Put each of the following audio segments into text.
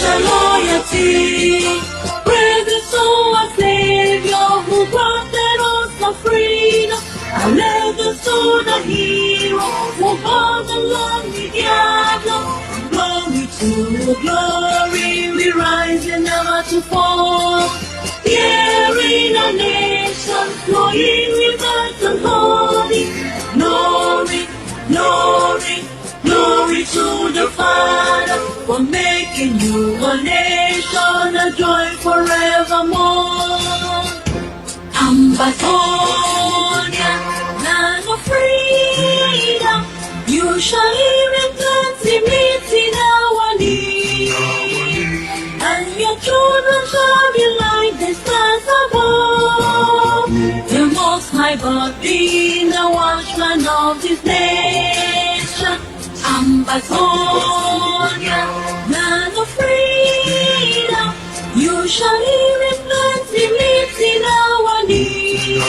their loyalty. Praise the soul our Savior who granted us the freedom. And let the soul the hero who brought the lonely diablo. Glory to glory, we rise and never to fall. Here in a nation, flowing rivers and holy. Glory, glory, glory to the Father for making you a nation, a joy forevermore. Ambazonia, land of freedom, you shall hear and plenty meet in our need. And your children shall be like the stars above. The Most High God being the watchman of this nation. Ambazonia, land of freedom, you shall hear and plenty meet in our need.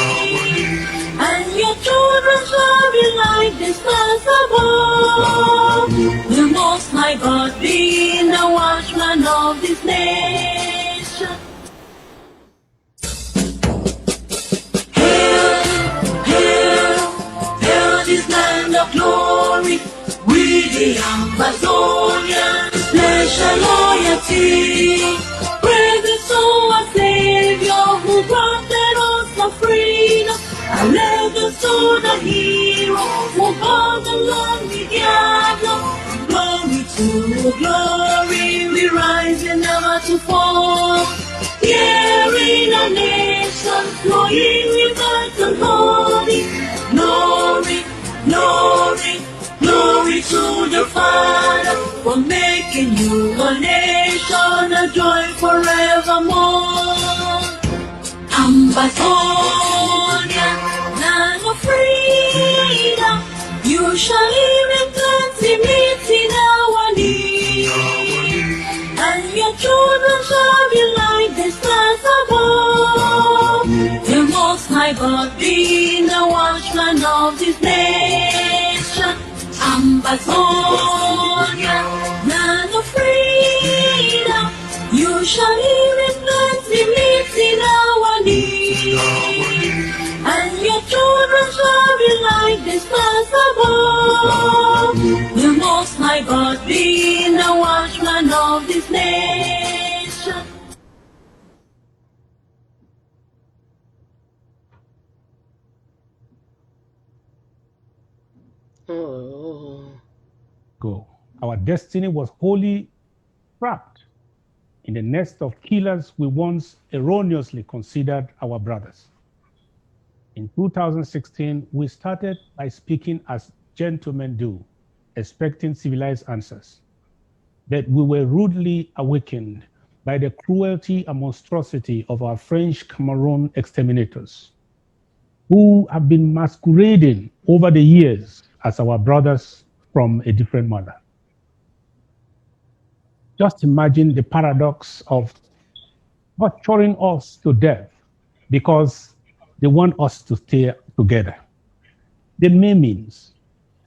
And your children shall be like the stars above. The Most High God being the watchman of this nation. Hail, hail, hail this land of glory. We the Amazonians pledge our loyalty. Praise the soul our Savior who granted us the freedom. And let the soul the hero who brought the lonely diablo. Glory to glory, we rise and never to fall. Here in a nation, flowing rivers and holy. Glory, glory, glory to the Father for making you a nation, a joy forevermore. Ambazonia, land of freedom, you shall hear and plenty meet in our need. And your children shall be like the stars above. The Most High God being the watchman of this nation. Ambazonia, land of freedom, you shall hear and plenty meet in our need. And your children shall be like the stars above. The Most High God being the watchman of this nation. Go. Our destiny was wholly trapped in the nest of killers we once erroneously considered our brothers. In 2016, we started by speaking as gentlemen do, expecting civilized answers. But we were rudely awakened by the cruelty and monstrosity of our French Cameroon exterminators, who have been masquerading over the years as our brothers from a different mother. Just imagine the paradox of torturing us to death because they want us to stay together. The maimings,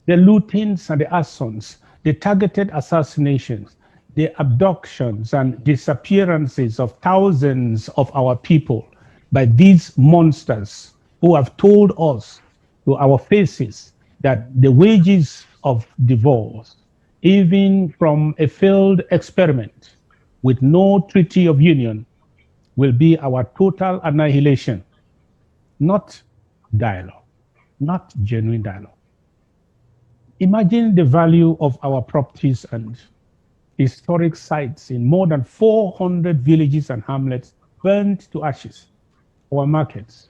the lootings and the arsons, the targeted assassinations, the abductions and disappearances of thousands of our people by these monsters who have told us to our faces that the wages of divorce, even from a failed experiment with no treaty of union, will be our total annihilation, not dialogue, not genuine dialogue. Imagine the value of our properties and historic sites in more than 400 villages and hamlets burned to ashes, our markets,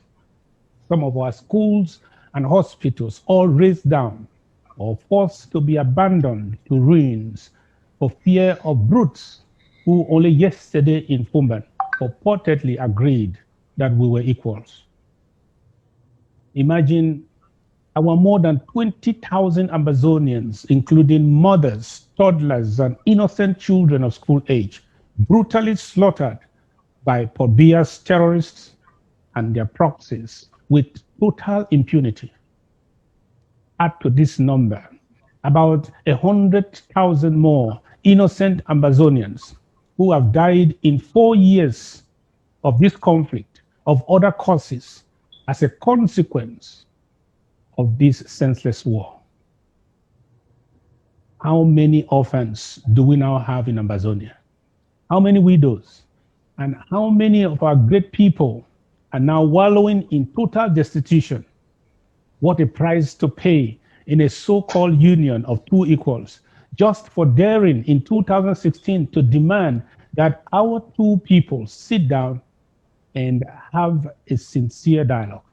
some of our schools and hospitals all razed down or forced to be abandoned to ruins for fear of brutes who only yesterday in Fumban purportedly agreed that we were equals. Imagine our more than 20,000 Amazonians, including mothers, toddlers, and innocent children of school age, brutally slaughtered by Porbia's terrorists and their proxies with total impunity. Add to this number about 100,000 more innocent Amazonians who have died in 4 years of this conflict, of other causes, as a consequence of this senseless war. How many orphans do we now have in Amazonia? How many widows? And how many of our great people are now wallowing in total destitution? What a price to pay in a so-called union of two equals, just for daring in 2016 to demand that our two people sit down and have a sincere dialogue.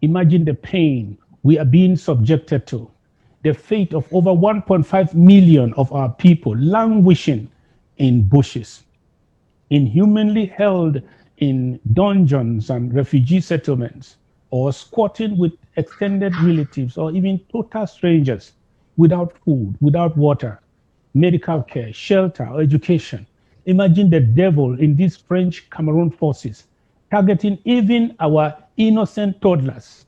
Imagine the pain we are being subjected to, the fate of over 1.5 million of our people languishing in bushes, inhumanly held in dungeons and refugee settlements, or squatting with extended relatives or even total strangers, without food, without water, medical care, shelter, or education. Imagine the devil in these French Cameroon forces targeting even our innocent toddlers,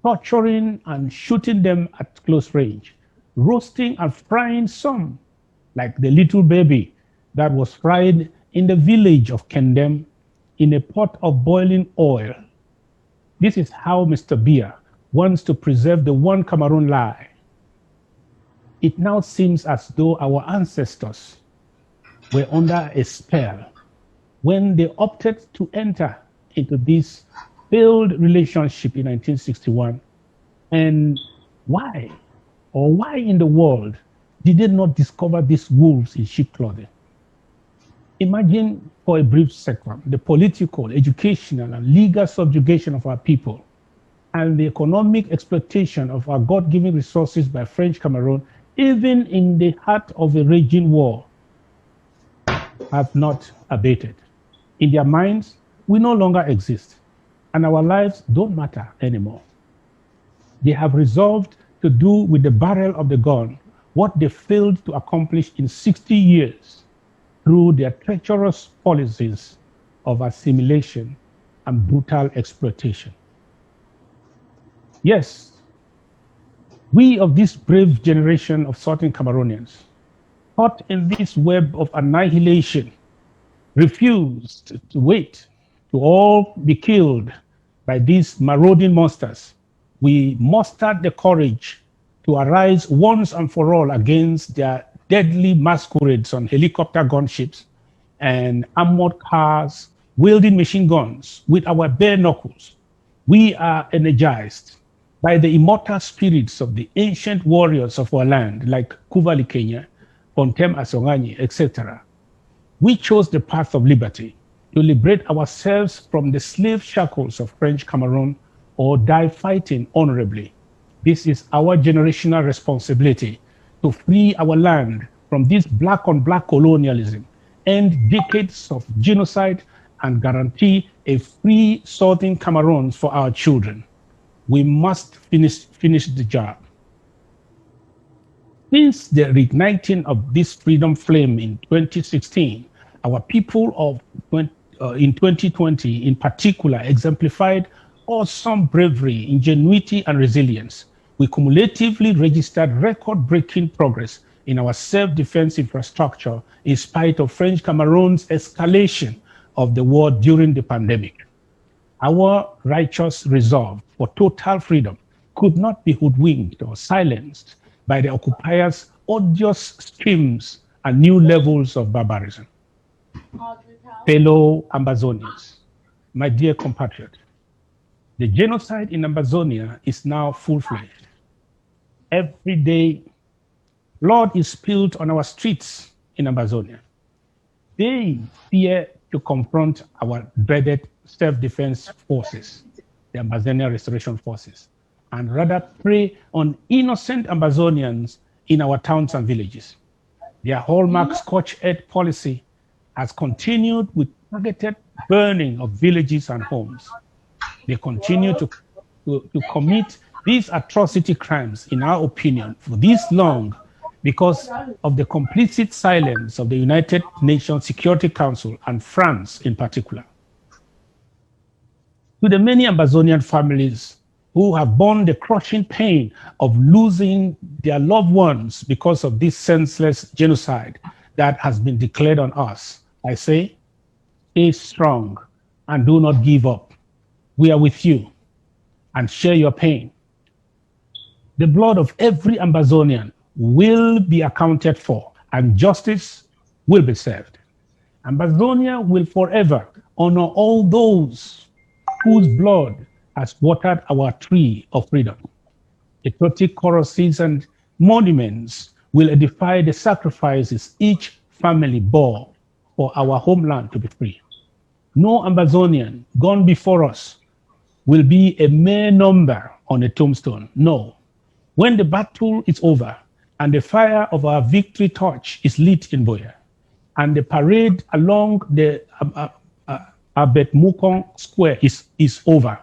torturing and shooting them at close range, roasting and frying some, like the little baby that was fried in the village of Kendem in a pot of boiling oil. This is how Mr. Biya wants to preserve the one Cameroon lie. It now seems as though our ancestors were under a spell when they opted to enter into this failed relationship in 1961. And why, or why in the world did they not discover these wolves in sheep clothing? Imagine for a brief second the political, educational, and legal subjugation of our people and the economic exploitation of our God-given resources by French Cameroon, even in the heart of a raging war, have not abated. In their minds, we no longer exist, and our lives don't matter anymore. They have resolved to do with the barrel of the gun what they failed to accomplish in 60 years through their treacherous policies of assimilation and brutal exploitation. Yes, we of this brave generation of Southern Cameroonians, caught in this web of annihilation, refused to wait to all be killed by these marauding monsters. We mustered the courage to arise once and for all against their deadly masquerades on helicopter gunships and armored cars wielding machine guns with our bare knuckles. We are energized by the immortal spirits of the ancient warriors of our land, like Kuvali Kenya, Pontem Asongani, etc. We chose the path of liberty to liberate ourselves from the slave shackles of French Cameroon or die fighting honorably. This is our generational responsibility to free our land from this black on black colonialism, end decades of genocide, and guarantee a free Southern Cameroon for our children. We must finish the job. Since the reigniting of this freedom flame in 2016, our people in 2020 in particular exemplified awesome bravery, ingenuity, and resilience. We cumulatively registered record-breaking progress in our self-defense infrastructure in spite of French Cameroon's escalation of the war during the pandemic. Our righteous resolve for total freedom could not be hoodwinked or silenced by the occupiers' odious schemes and new levels of barbarism. Fellow Amazonians, my dear compatriot, the genocide in Amazonia is now full-fledged. Every day, blood is spilled on our streets in Amazonia. They fear to confront our dreaded self-defense forces, the Amazonian Restoration Forces, and rather prey on innocent Amazonians in our towns and villages. Their hallmark scorched-earth policy has continued with targeted burning of villages and homes. They continue to commit these atrocity crimes, in our opinion, for this long because of the complicit silence of the United Nations Security Council and France in particular. To the many Amazonian families who have borne the crushing pain of losing their loved ones because of this senseless genocide, that has been declared on us. I say, stay strong and do not give up. We are with you and share your pain. The blood of every Amazonian will be accounted for and justice will be served. Amazonia will forever honor all those whose blood has watered our tree of freedom. Patriotic choruses and monuments will edify the sacrifices each family bore for our homeland to be free. No Amazonian gone before us will be a mere number on a tombstone. No. When the battle is over and the fire of our victory torch is lit in Boya, and the parade along the Abet Mukong Square is over,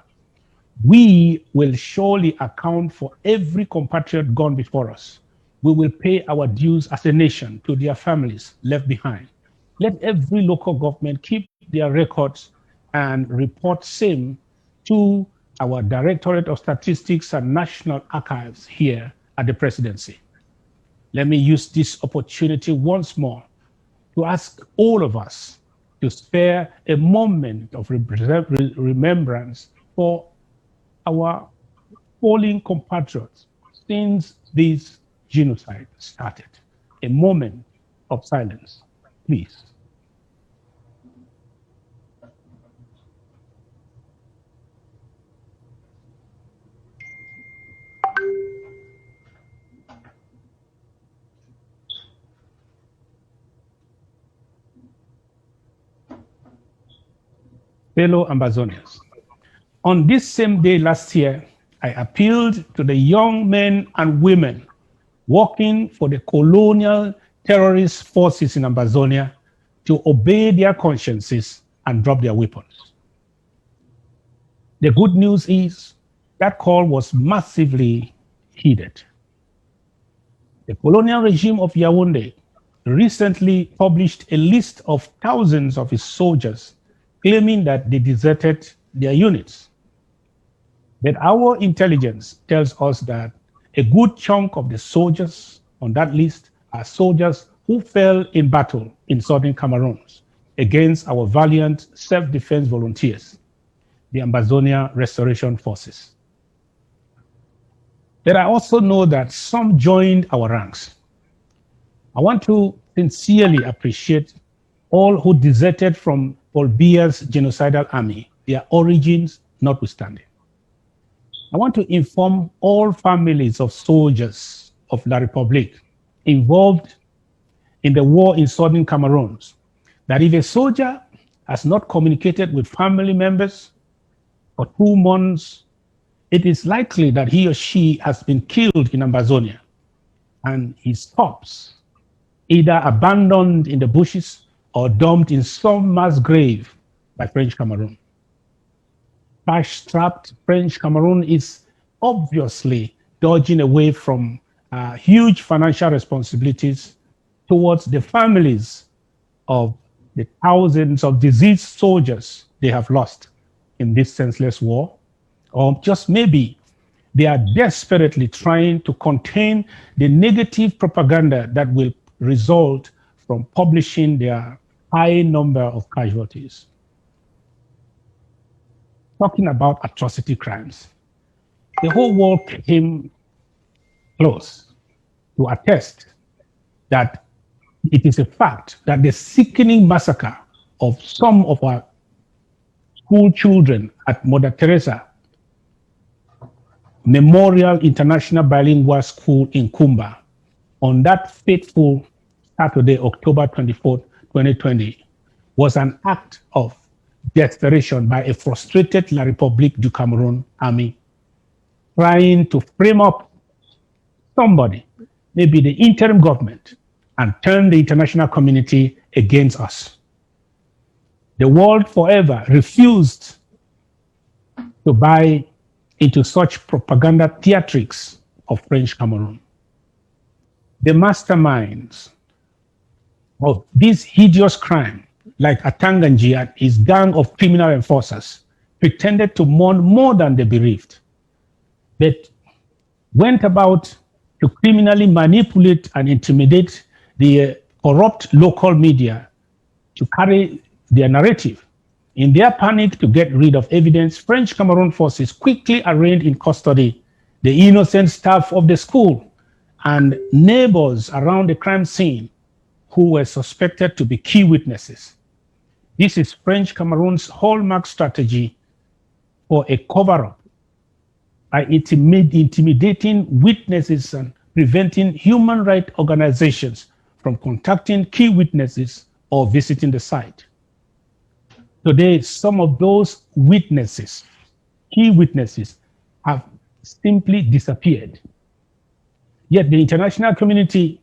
we will surely account for every compatriot gone before us. We will pay our dues as a nation to their families left behind. Let every local government keep their records and report same to our Directorate of Statistics and National Archives here at the Presidency. Let me use this opportunity once more to ask all of us to spare a moment of remembrance for our fallen compatriots since this genocide started. A moment of silence, please. Fellow Amazonians, on this same day last year, I appealed to the young men and women working for the colonial terrorist forces in Amazonia to obey their consciences and drop their weapons. The good news is that call was massively heeded. The colonial regime of Yaoundé recently published a list of thousands of its soldiers claiming that they deserted their units. But our intelligence tells us that a good chunk of the soldiers on that list are soldiers who fell in battle in southern Cameroon against our valiant self-defense volunteers, the Amazonia Restoration Forces. But I also know that some joined our ranks. I want to sincerely appreciate all who deserted from Paul Biya's genocidal army, their origins notwithstanding. I want to inform all families of soldiers of La Republique involved in the war in southern Cameroon that if a soldier has not communicated with family members for 2 months, it is likely that he or she has been killed in Amazonia and his corpse either abandoned in the bushes or dumped in some mass grave by French Cameroon. Cash-strapped French Cameroon is obviously dodging away from huge financial responsibilities towards the families of the thousands of diseased soldiers they have lost in this senseless war. Or just maybe they are desperately trying to contain the negative propaganda that will result from publishing their high number of casualties. Talking about atrocity crimes, the whole world came close to attest that it is a fact that the sickening massacre of some of our school children at Mother Teresa Memorial International Bilingual School in Kumba on that fateful Saturday, October 24th, 2020, was an act of desperation by a frustrated La République du Cameroun army trying to frame up somebody, maybe the interim government, and turn the international community against us. The world forever refused to buy into such propaganda theatrics of French Cameroon. The masterminds of this hideous crime, like Atanganji and his gang of criminal enforcers, pretended to mourn more than the bereaved, but went about to criminally manipulate and intimidate the corrupt local media to carry their narrative. In their panic to get rid of evidence, French Cameroon forces quickly arraigned in custody the innocent staff of the school and neighbors around the crime scene who were suspected to be key witnesses. This is French Cameroon's hallmark strategy for a cover-up by intimidating witnesses and preventing human rights organizations from contacting key witnesses or visiting the site. Today, some of those witnesses, key witnesses, have simply disappeared. Yet the international community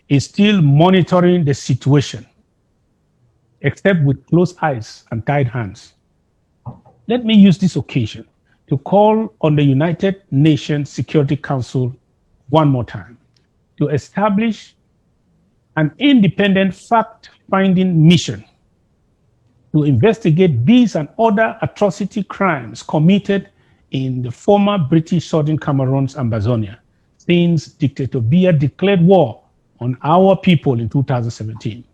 is still monitoring the situation, except with closed eyes and tied hands. Let me use this occasion to call on the United Nations Security Council one more time to establish an independent fact-finding mission to investigate these and other atrocity crimes committed in the former British Southern Cameroon's Ambazonia since Dictator Biya declared war on our people in 2017.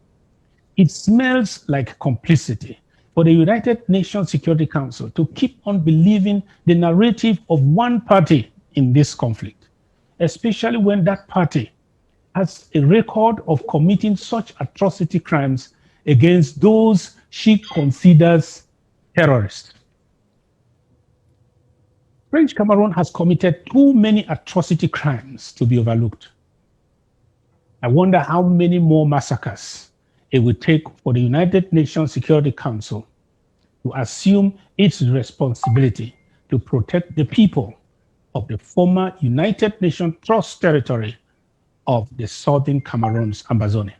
It smells like complicity for the United Nations Security Council to keep on believing the narrative of one party in this conflict, especially when that party has a record of committing such atrocity crimes against those she considers terrorists. French Cameroon has committed too many atrocity crimes to be overlooked. I wonder how many more massacres it will take for the United Nations Security Council to assume its responsibility to protect the people of the former United Nations Trust territory of the Southern Cameroon's Ambazonia.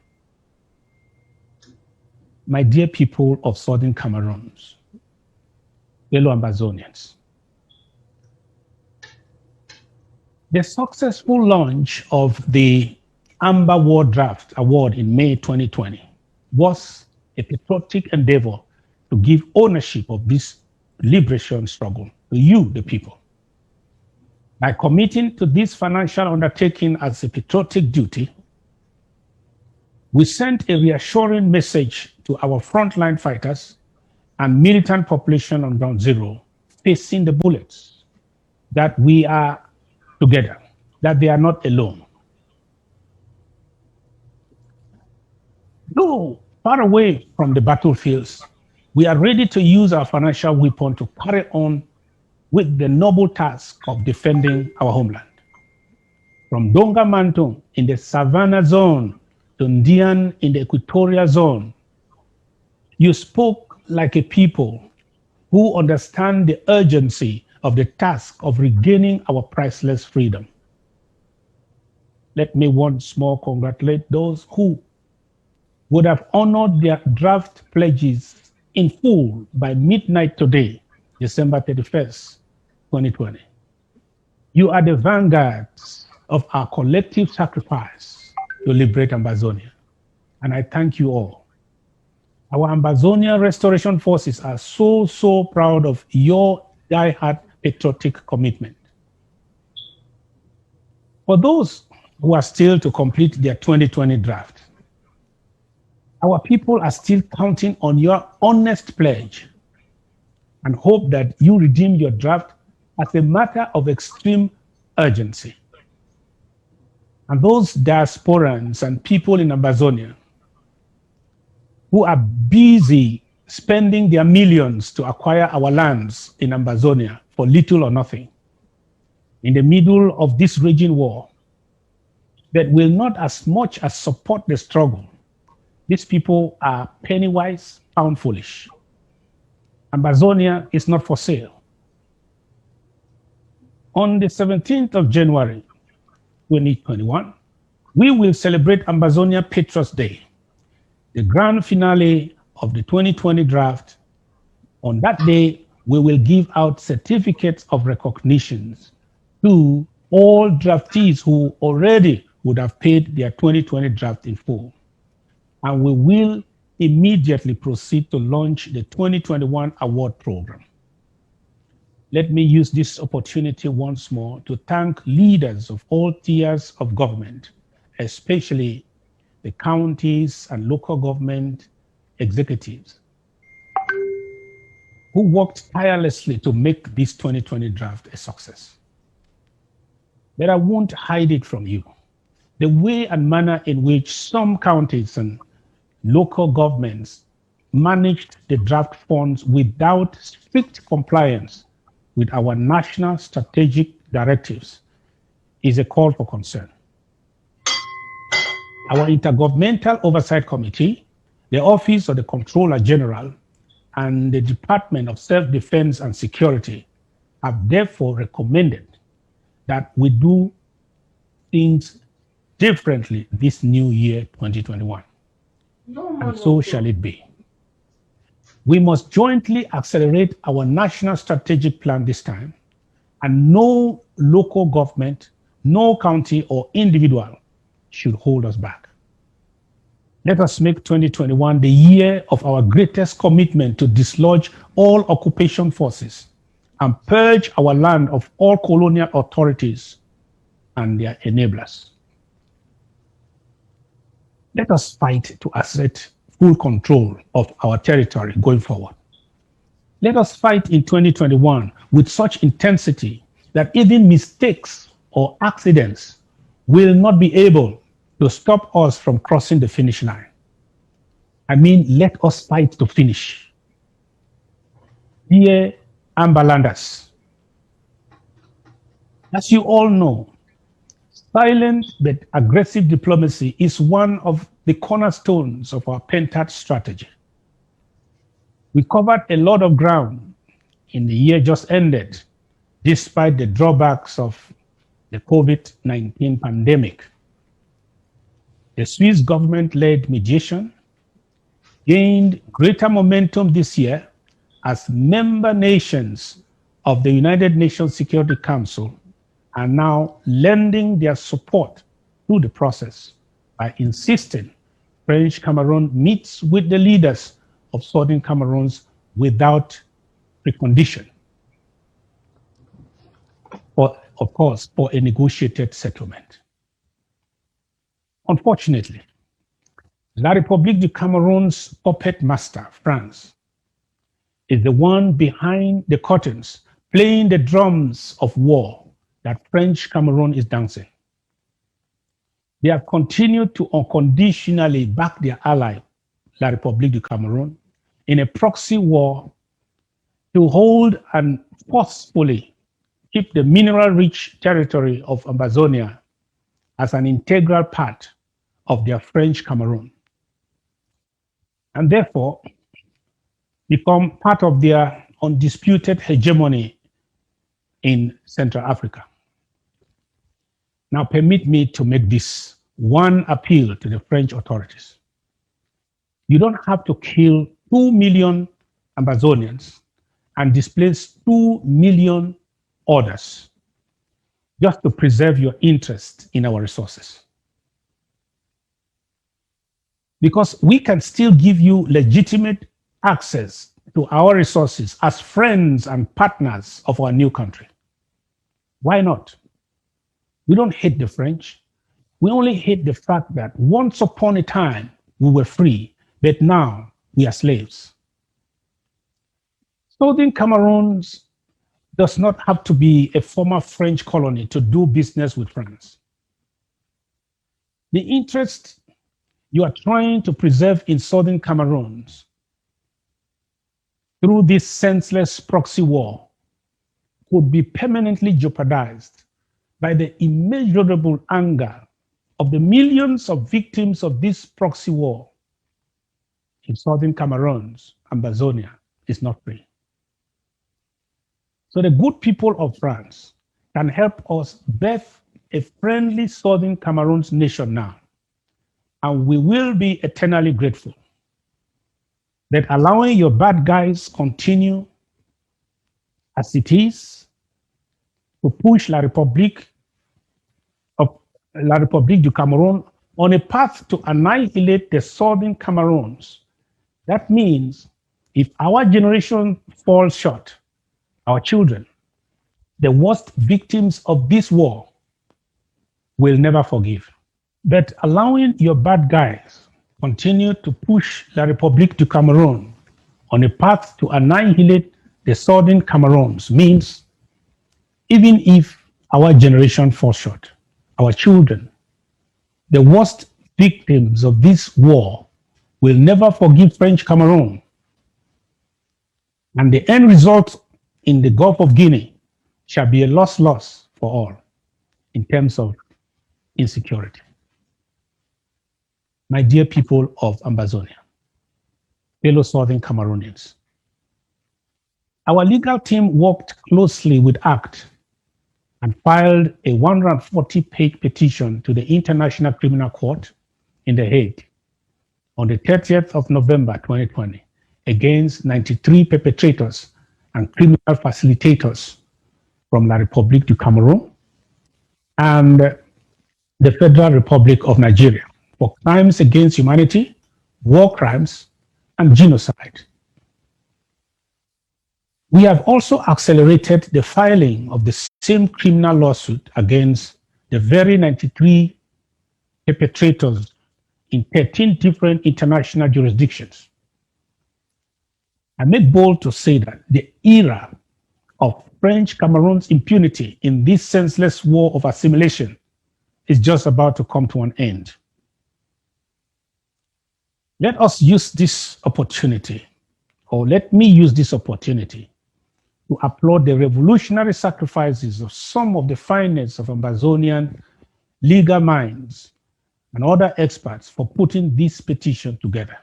My dear people of Southern Cameroons, fellow Ambazonians, the successful launch of the Amber War Draft Award in May 2020 was a patriotic endeavor to give ownership of this liberation struggle to you, the people. By committing to this financial undertaking as a patriotic duty, we sent a reassuring message to our frontline fighters and militant population on ground zero facing the bullets that we are together, that they are not alone. Though far away from the battlefields, we are ready to use our financial weapon to carry on with the noble task of defending our homeland. From Donga Mantung in the Savannah zone to Ndian in the Equatorial zone, you spoke like a people who understand the urgency of the task of regaining our priceless freedom. Let me once more congratulate those who would have honored their draft pledges in full by midnight today, December 31st, 2020. You are the vanguards of our collective sacrifice to liberate Ambazonia, and I thank you all. Our Ambazonia Restoration Forces are so proud of your die-hard patriotic commitment. For those who are still to complete their 2020 draft, our people are still counting on your honest pledge and hope that you redeem your draft as a matter of extreme urgency. And those diasporans and people in Ambazonia who are busy spending their millions to acquire our lands in Ambazonia for little or nothing, in the middle of this raging war, that will not as much as support the struggle. These people are penny wise, pound foolish. Ambazonia is not for sale. On the 17th of January, 2021, we will celebrate Ambazonia Patriots Day, the grand finale of the 2020 draft. On that day, we will give out certificates of recognitions to all draftees who already would have paid their 2020 draft in full. And we will immediately proceed to launch the 2021 award program. Let me use this opportunity once more to thank leaders of all tiers of government, especially the the counties and local government executives who worked tirelessly to make this 2020 draft a success. But I won't hide it from you. The way and manner in which some counties and local governments managed the draft funds without strict compliance with our national strategic directives is a call for concern. Our Intergovernmental Oversight Committee, the Office of the Comptroller General, and the Department of Self-Defense and Security have therefore recommended that we do things differently this new year, 2021. And so shall it be. We must jointly accelerate our national strategic plan this time, and no local government, no county or individual should hold us back. Let us make 2021 the year of our greatest commitment to dislodge all occupation forces and purge our land of all colonial authorities and their enablers. Let us fight to assert full control of our territory going forward. Let us fight in 2021 with such intensity that even mistakes or accidents will not be able to stop us from crossing the finish line. I mean, let us fight to finish. Dear Amberlanders, as you all know, silent but aggressive diplomacy is one of the cornerstones of our pentad strategy. We covered a lot of ground in the year just ended, despite the drawbacks of the COVID-19 pandemic. The Swiss government-led mediation gained greater momentum this year as member nations of the United Nations Security Council are now lending their support to the process by insisting French Cameroon meets with the leaders of Southern Cameroons without precondition, of course, for a negotiated settlement. Unfortunately, La République du Cameroon's puppet master, France, is the one behind the curtains, playing the drums of war that French Cameroon is dancing. They have continued to unconditionally back their ally, La République du Cameroon, in a proxy war to hold and forcefully keep the mineral-rich territory of Amazonia as an integral part of their French Cameroon, and therefore become part of their undisputed hegemony in Central Africa. Now permit me to make this one appeal to the French authorities. You don't have to kill 2 million Amazonians and displace 2 million others just to preserve your interest in our resources. Because we can still give you legitimate access to our resources as friends and partners of our new country. Why not? We don't hate the French. We only hate the fact that once upon a time we were free, but now we are slaves. Southern Cameroon does not have to be a former French colony to do business with France. The interest you are trying to preserve in Southern Cameroon through this senseless proxy war could be permanently jeopardized by the immeasurable anger of the millions of victims of this proxy war in Southern Cameroon. Amazonia is not free. So the good people of France can help us birth a friendly Southern Cameroon's nation now, and we will be eternally grateful. That allowing your bad guys continue as it is to push La République du Cameroon on a path to annihilate the Southern Cameroons. That means if our generation falls short, our children, the worst victims of this war, will never forgive. But allowing your bad guys continue to push La République du Cameroon on a path to annihilate the southern Cameroons means even if our generation falls short, our children, the worst victims of this war, will never forgive French Cameroon. And the end result in the Gulf of Guinea shall be a loss for all in terms of insecurity. My dear people of Ambazonia, fellow Southern Cameroonians, our legal team worked closely with ACT and filed a 140-page petition to the International Criminal Court in The Hague on the 30th of November 2020 against 93 perpetrators and criminal facilitators from La République du Cameroon and the Federal Republic of Nigeria for crimes against humanity, war crimes, and genocide. We have also accelerated the filing of the same criminal lawsuit against the very 93 perpetrators in 13 different international jurisdictions. I make bold to say that the era of French Cameroon's impunity in this senseless war of assimilation is just about to come to an end. Let us use this opportunity, or let me use this opportunity to applaud the revolutionary sacrifices of some of the finest of Ambazonian legal minds and other experts for putting this petition together.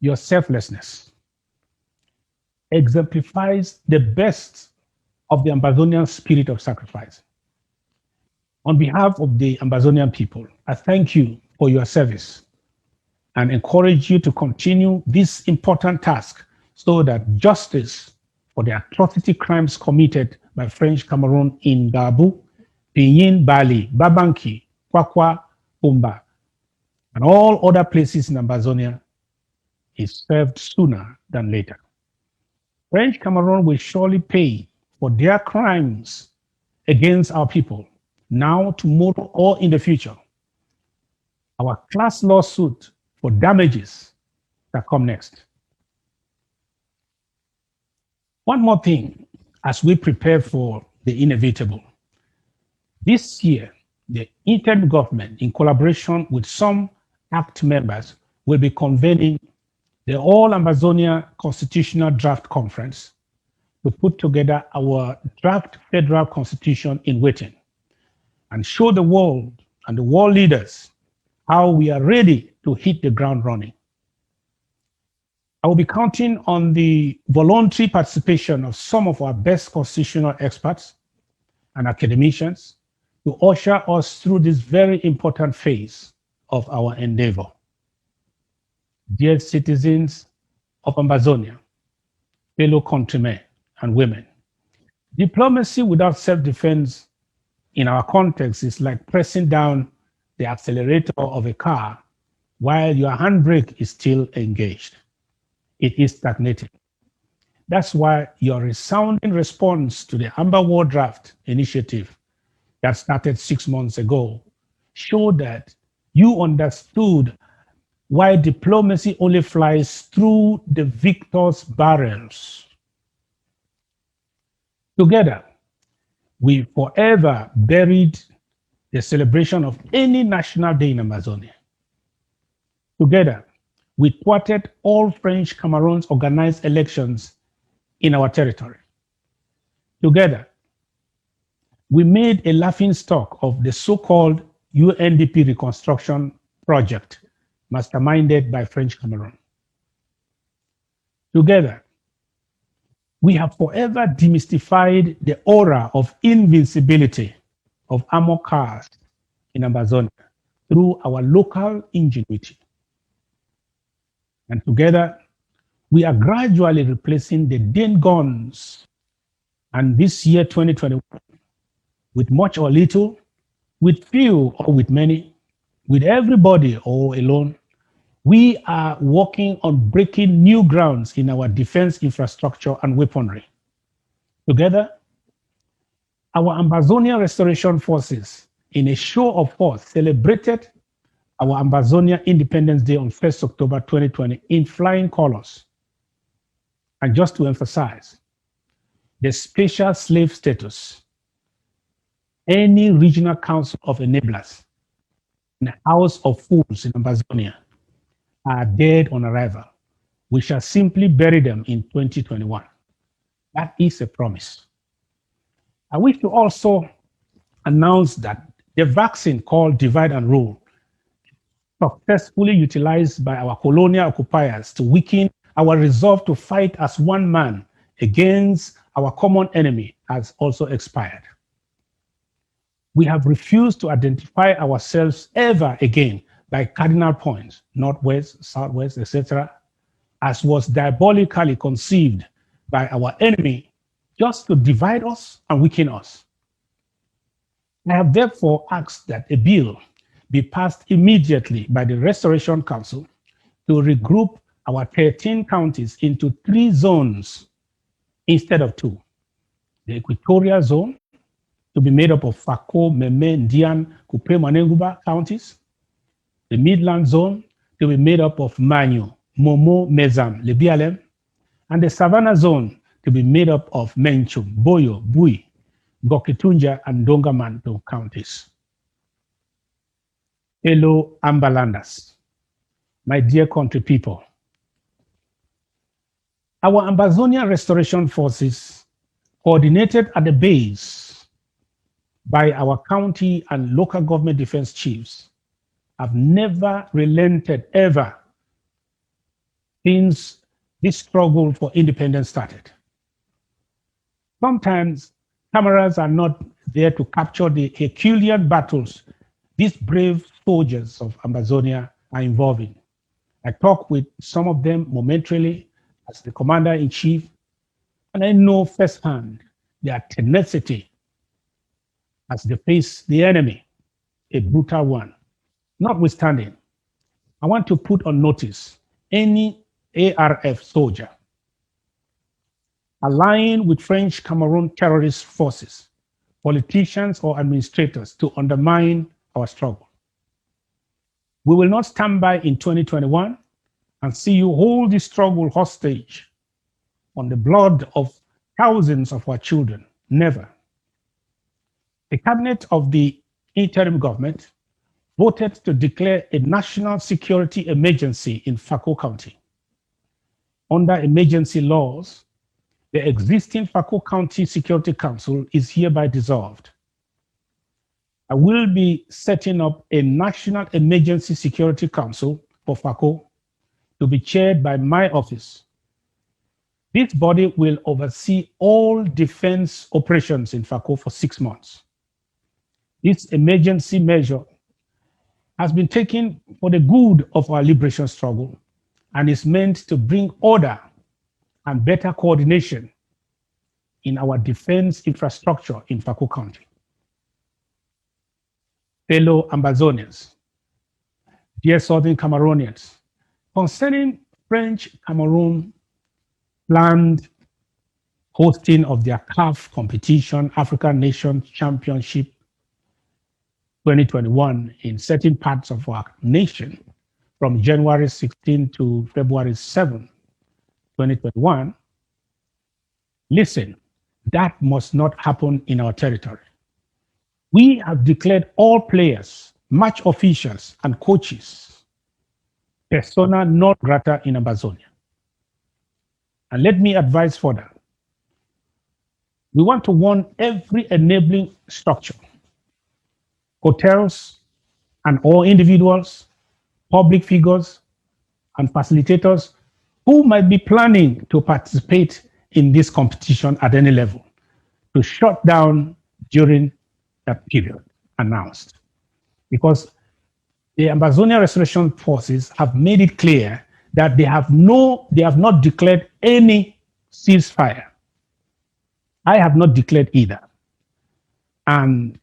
Your selflessness exemplifies the best of the Ambazonian spirit of sacrifice. On behalf of the Ambazonian people, I thank you for your service and encourage you to continue this important task so that justice for the atrocity crimes committed by French Cameroon in Gabu, Pinyin, Bali, Babanki, Kwakwa, Pumba, and all other places in Ambazonia is served sooner than later. French Cameroon will surely pay for their crimes against our people, now, tomorrow, or in the future. Our class lawsuit for damages shall come next. One more thing as we prepare for the inevitable. This year, the interim government, in collaboration with some ACT members, will be convening the All Ambazonia Constitutional Draft Conference to put together our draft federal constitution in waiting and show the world and the world leaders how we are ready to hit the ground running. I will be counting on the voluntary participation of some of our best constitutional experts and academicians to usher us through this very important phase of our endeavor. Dear citizens of Ambazonia, fellow countrymen and women, diplomacy without self-defense in our context is like pressing down the accelerator of a car while your handbrake is still engaged. It is stagnating. That's why your resounding response to the Amber War Draft initiative that started 6 months ago showed that you understood why diplomacy only flies through the victor's barrels. Together, we forever buried the celebration of any national day in Amazonia. Together, we thwarted all French Cameroon's organized elections in our territory. Together, we made a laughingstock of the so-called UNDP reconstruction project masterminded by French Cameroon. Together, we have forever demystified the aura of invincibility of armored cars in Amazonia through our local ingenuity. And together, we are gradually replacing the Dane guns. And this year, 2021, with much or little, with few or with many, with everybody or alone, we are working on breaking new grounds in our defense infrastructure and weaponry. Together, our Ambazonia Restoration Forces in a show of force, celebrated our Ambazonia Independence Day on 1st October 2020 in flying colors. And just to emphasize, the special slave status, any regional council of enablers in the House of Fools in Ambazonia are dead on arrival. We shall simply bury them in 2021. That is a promise. I wish to also announce that the vaccine called Divide and Rule, successfully utilized by our colonial occupiers to weaken our resolve to fight as one man against our common enemy, has also expired. We have refused to identify ourselves ever again by cardinal points, northwest, southwest, etc., as was diabolically conceived by our enemy just to divide us and weaken us. I have therefore asked that a bill be passed immediately by the Restoration Council to regroup our 13 counties into 3 zones instead of 2. The Equatorial Zone, to be made up of Sako, Meme, Ndian, Kupe, Manenguba counties. The Midland Zone, to be made up of Manyu, Momo, Mezam, Lebialem. And the Savannah Zone, to be made up of Menchu, Boyo, Bui, Gokitunja, and Dongamanto counties. Hello, Ambalanders, my dear country people. Our Ambazonia Restoration Forces, coordinated at the base by our county and local government defense chiefs, have never relented ever since this struggle for independence started. Sometimes cameras are not there to capture the Herculean battles these brave soldiers of Ambazonia are involved in. I talk with some of them momentarily as the commander-in-chief, and I know firsthand their tenacity as they face the enemy, a brutal one. Notwithstanding, I want to put on notice any ARF soldier allying with French Cameroon terrorist forces, politicians or administrators to undermine our struggle. We will not stand by in 2021 and see you hold this struggle hostage on the blood of thousands of our children. Never. The cabinet of the interim government voted to declare a national security emergency in Sako County. Under emergency laws, the existing Sako County Security Council is hereby dissolved. I will be setting up a National Emergency Security Council for Sako to be chaired by my office. This body will oversee all defense operations in Sako for 6 months. This emergency measure has been taken for the good of our liberation struggle and is meant to bring order and better coordination in our defense infrastructure in Sako County. Fellow Ambazonians, dear Southern Cameroonians, concerning French-Cameroon planned hosting of their CAF competition, African Nations Championship 2021 in certain parts of our nation from January 16 to February 7, 2021, listen, that must not happen in our territory. We have declared all players, match officials, and coaches persona non grata in Ambazonia. And let me advise further. We want to warn every enabling structure, hotels and all individuals, public figures, and facilitators who might be planning to participate in this competition at any level to shut down during that period announced. Because the Ambazonia Restoration Forces have made it clear that they have not declared any ceasefire. I have not declared either. And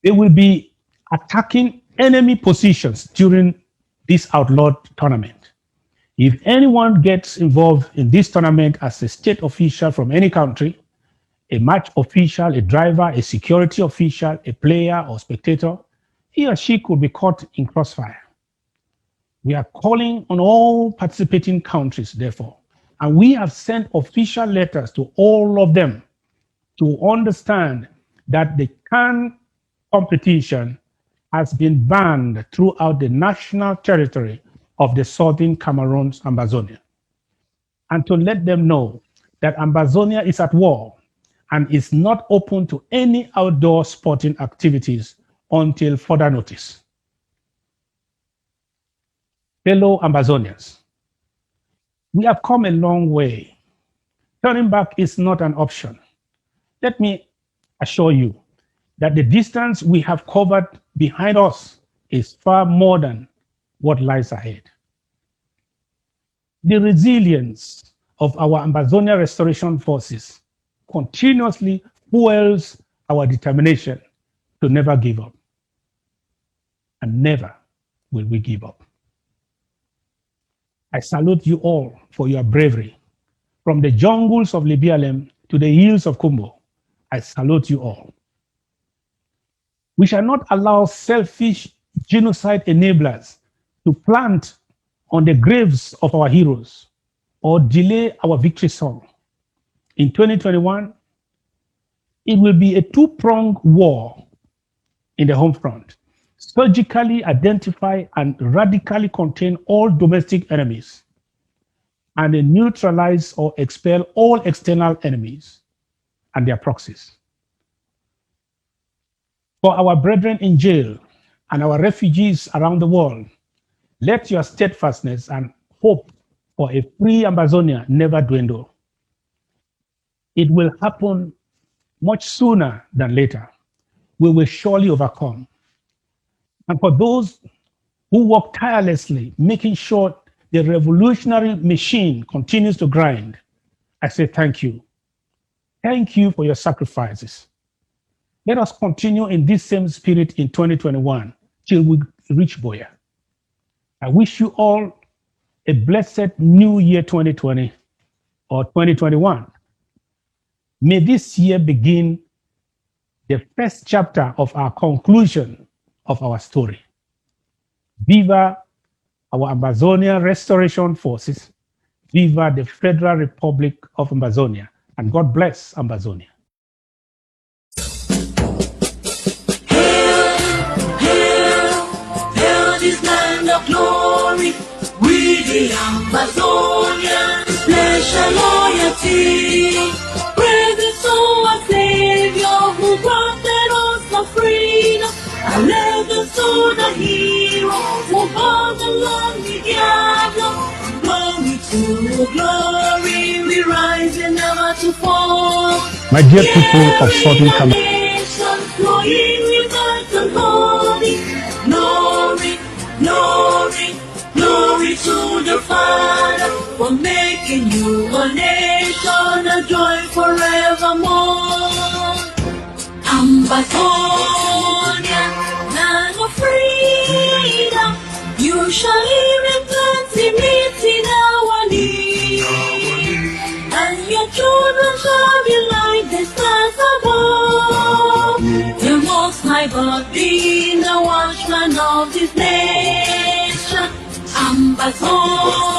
they will be attacking enemy positions during this outlawed tournament. If anyone gets involved in this tournament as a state official from any country, a match official, a driver, a security official, a player or spectator, he or she could be caught in crossfire. We are calling on all participating countries, therefore, and we have sent official letters to all of them to understand that the CAN competition has been banned throughout the national territory of the Southern Cameroon's Ambazonia, and to let them know that Ambazonia is at war and is not open to any outdoor sporting activities until further notice. Fellow Ambazonians, we have come a long way. Turning back is not an option. Let me assure you that the distance we have covered behind us is far more than what lies ahead. The resilience of our Ambazonia Restoration Forces continuously fuels our determination to never give up. And never will we give up. I salute you all for your bravery. From the jungles of Libialem to the hills of Kumbo, I salute you all. We shall not allow selfish genocide enablers to plant on the graves of our heroes or delay our victory song. In 2021, it will be a two-pronged war in the home front. Surgically identify and radically contain all domestic enemies and neutralize or expel all external enemies and their proxies. For our brethren in jail and our refugees around the world, let your steadfastness and hope for a free Ambazonia never dwindle. It will happen much sooner than later. We will surely overcome. And for those who work tirelessly, making sure the revolutionary machine continues to grind, I say thank you. Thank you for your sacrifices. Let us continue in this same spirit in 2021 till we reach Boya. I wish you all a blessed new year 2020 or 2021. May this year begin the first chapter of our conclusion of our story. Viva our Ambazonia Restoration Forces. Viva the Federal Republic of Ambazonia. And God bless Ambazonia. Hail this land of glory, we the Ambazonians pledge our loyalty. Praise to our Savior who granted us the freedom, and legends to the heroes who brought the lonely diablo. Glory to glory, we rise and never to fall. My dear people of Southern Cameroon, Glory, glory, glory to the Father for making you a nation, a joy forevermore. Ambazonia, land of freedom, you shall hear and plenty meet in our need, and your children shall be like the stars above. The Most High God being the watchman of this nation, Ambazonia.